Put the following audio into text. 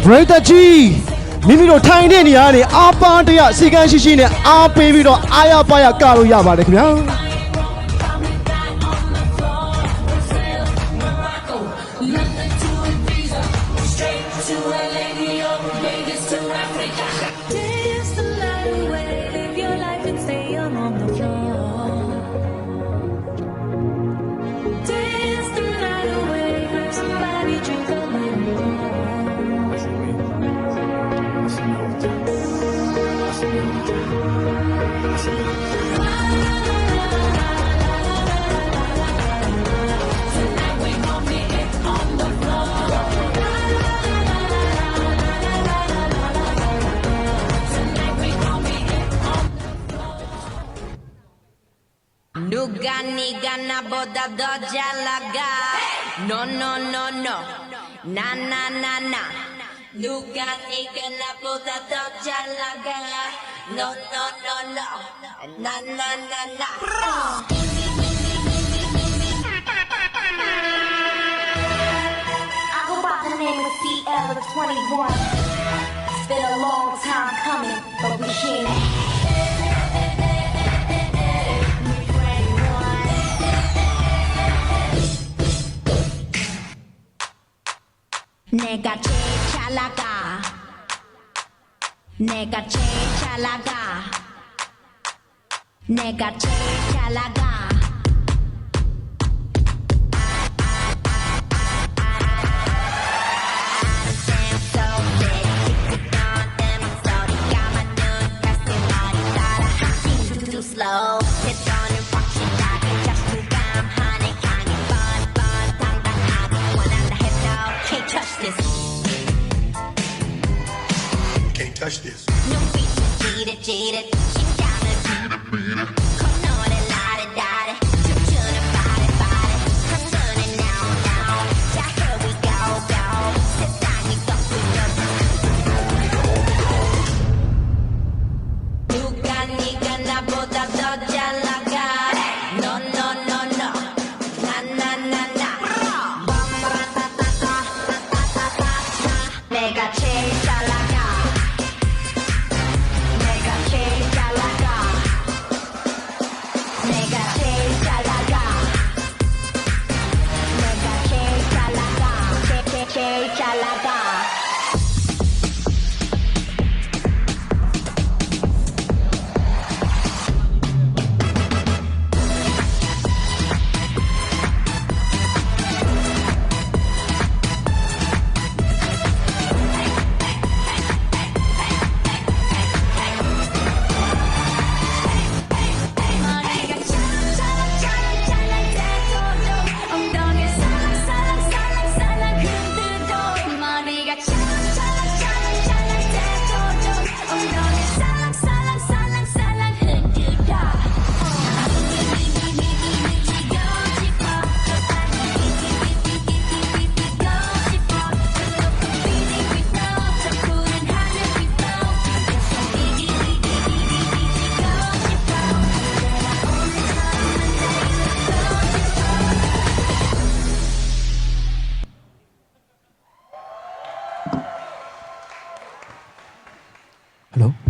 Breaker G မိမိတို့ထိုင်တဲ့နေရာကနေအားပါတရစီကန်းရှိရှိနဲ့အားပေးပြီးတော့အားရပါရကလို့ရပါတယ်ခင်ဗျာNuga niga na boda do jalaga No no no no Na na na na Nuga niga na boda do jalaga No no no no Na na na na I go by the name of CL21 It's been a long time coming but we here 내가 제일 잘 나가 내가 제일 잘 나가 내가 제일 잘 나가 Slow, hit on and watch it die. Just 무감하네 강해 뻔뻔 당당하게 원한다 해도 can't touch this. Can't touch this. 눈빛은 찌릿 심장을 beat it. 콧노래 라리라리 춤추는 바리바리 한손에 now now. 자 here we go go. 세상이 꺾이려. 누가 네가 나보다 더 잘 나가 No no no no Na na na na 내가 제일 잘 나가 내가 제일 잘 나가 내가 제일 잘 나가 내가 제일 잘 나가 제일 잘 나가 Hello